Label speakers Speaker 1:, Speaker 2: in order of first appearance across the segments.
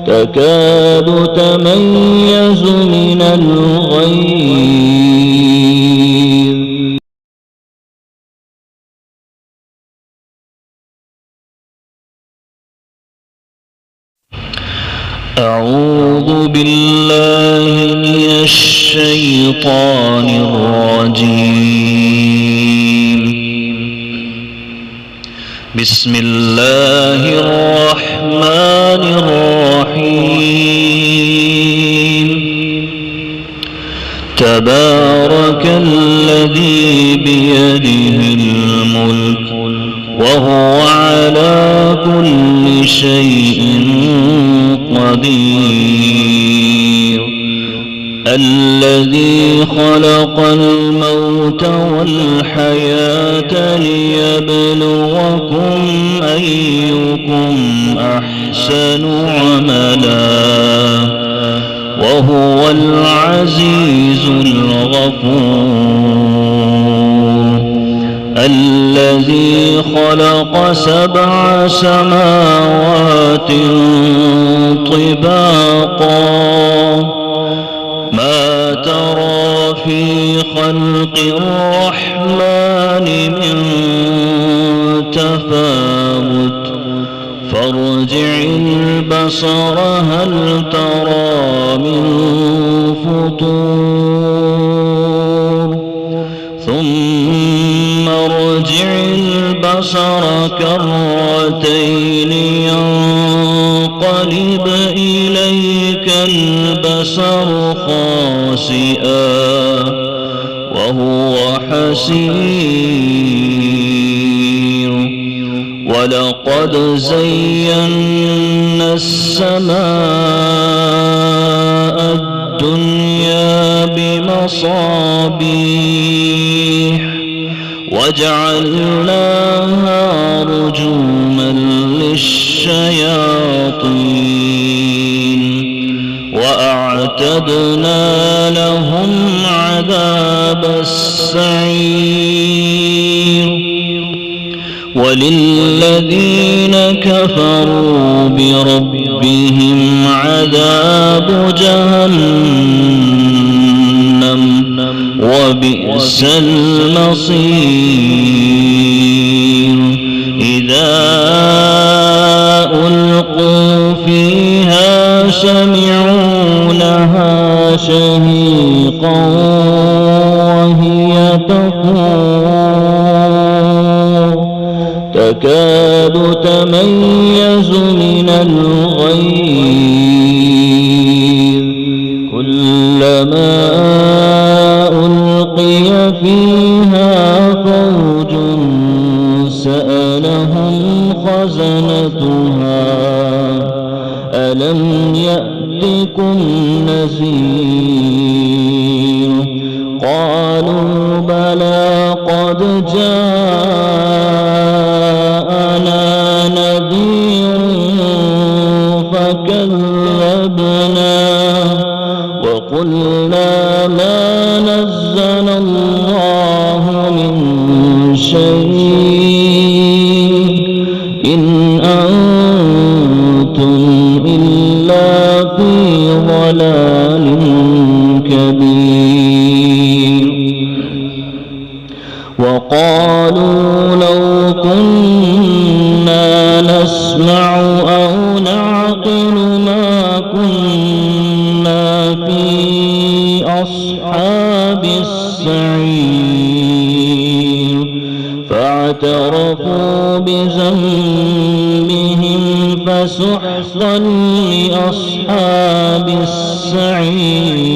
Speaker 1: تكاد تميز من الغيظ. أعوذ بالله من الشيطان الرجيم. بسم الله الرحمن الرحيم. تبارك الذي بيده الملك وهو على كل شيء قدير. الذي خلق الموت والحياة ليبلوكم أيكم أحسن عملا وهو العزيز الغفور. الذي خلق 7 سماوات طباقا ما ترى في خلق الرحمن من تفاوت فارجع البصر هل ترى من فطور ثم ارجع البصر كرتين ينقلب إليك البصر خاسئا وهو حسير. ولقد زينا السماء الدنيا بمصابيح وجعلناها رجوما للشياطين وأعتدنا لهم عذاب السعير. وللذين كفروا بربهم عذاب جهنم وبئس المصير. إذا ألقوا فيها سمعوا لها شهيقا وهي تفور تكاد تميز من الغيظ. كلما ألقي فيها فوج سألهم خزنتها ألم يأتكم نذير قالوا بلى قد جاءنا نذير فكذبنا وقلنا ما نزل الله من شيء إن أنتم إلا في ضلال كبير. وقالوا لو كنا نسمع أو نعقل ما كنا في أصحاب السعير. فاعترفوا بذنبهم فسحقا لأصحاب السعير.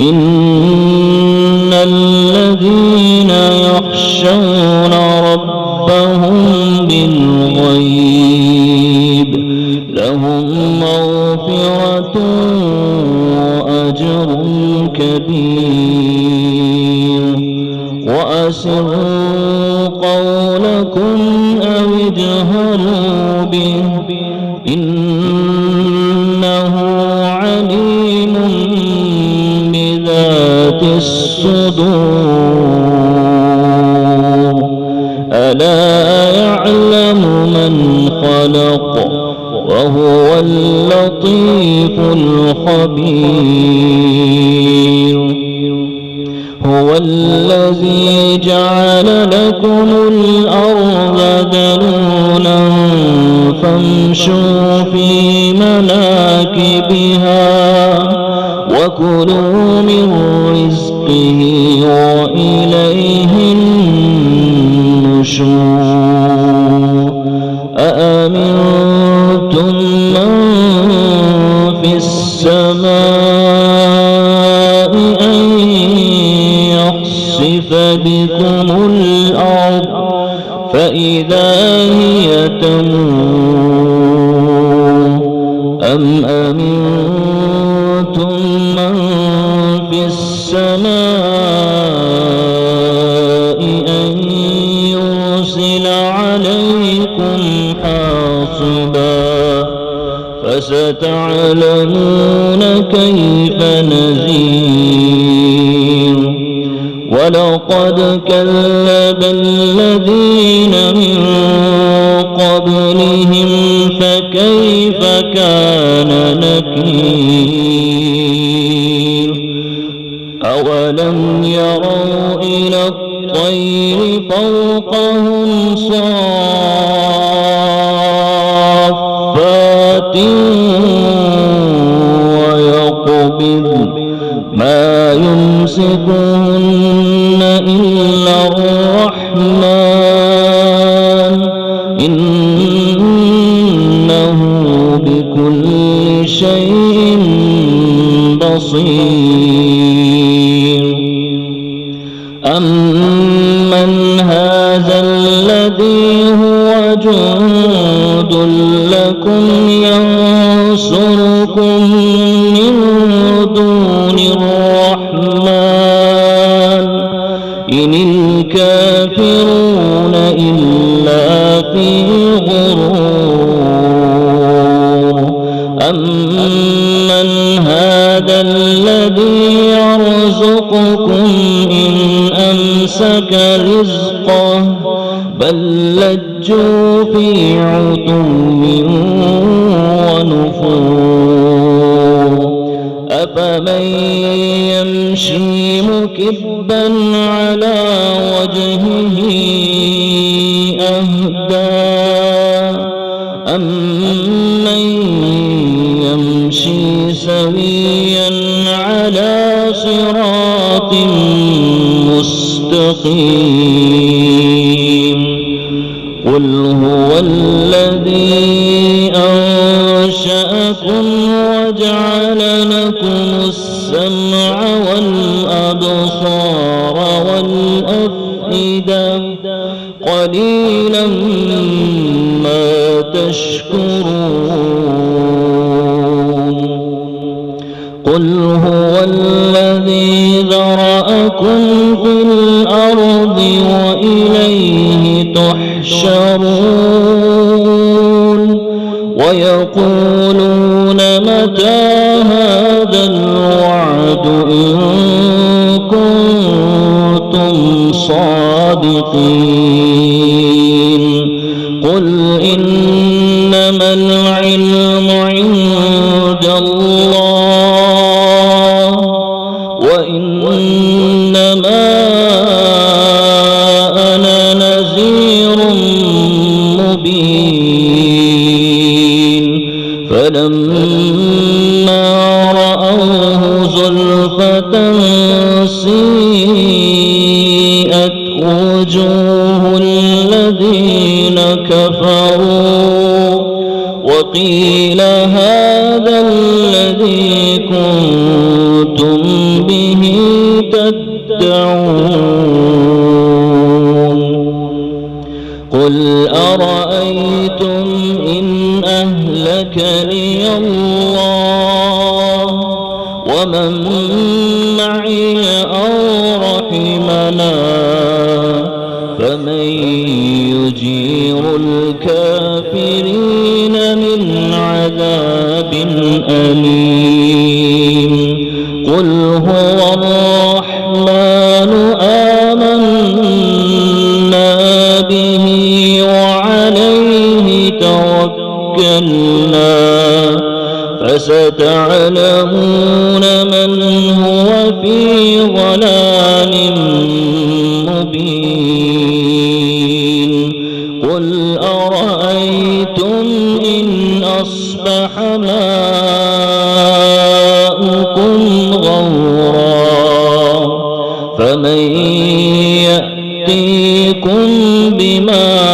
Speaker 1: إن الذين يخشون ربهم بالغيب لهم مغفرة وأجر كبير. وأسروا قولكم أو اجهروا به إنه عليم بذات الصدور. ألا يعلم من خلق وهو اللطيف الخبير. هو الذي جعل لكم الأرض ذلولا فامشوا في مناكبها وكلوا من رزقه وإليه النشور. أأمنتم من في السماء أن يخسف بكم الأرض فإذا هي تمور، أم أمنتم من في السماء أن يرسل عليكم حاصبا فستعلمون كيف نذير. ولقد كذب الذين من قبلهم فكيف كان نكير. أولم يروا إلى الطير فوقهم صافات ويقبض ما يمسكهن إلا الرحمن إنه بكل شيء بصير. أمن هذا الذي هو جند لكم ينصركم من دون الرحمن إن الكافرون إلا في غرور. أمن هذا الذي يرزقكم إن أمسك رزقه بل لجوا في عتو ونفور. أفمن يمشي مكبا على وجهه أهدى أمن يمشي سويا على صراط مستقيم. قل هو الذي أنشأكم وجعل لكم السمع والأبصار والأفئدة قليلا ما تشكرون. قل هو الذي ذرأكم في الأرض وإليه تحشرون. ويقولون متى هذا الوعد إن كنتم صادقين. قل إنما العلم عند الله وإنما أنا نذير مبين. فلما رأوه زلفة سيئت وجوه الذين كفروا وقيل هذا الذي كنتم به تدعون. قل أرأيتم إن أهلكني الله ومن معي أو رحمنا فمن يجير الكافرين من عذاب أليم. قل هو الرحمن آمنا به وعليه توكلنا كلا فستعلمون من هو في ضلال مبين قل أرأيتم إن أصبح ماؤكم غورا فمن يأتيكم بماء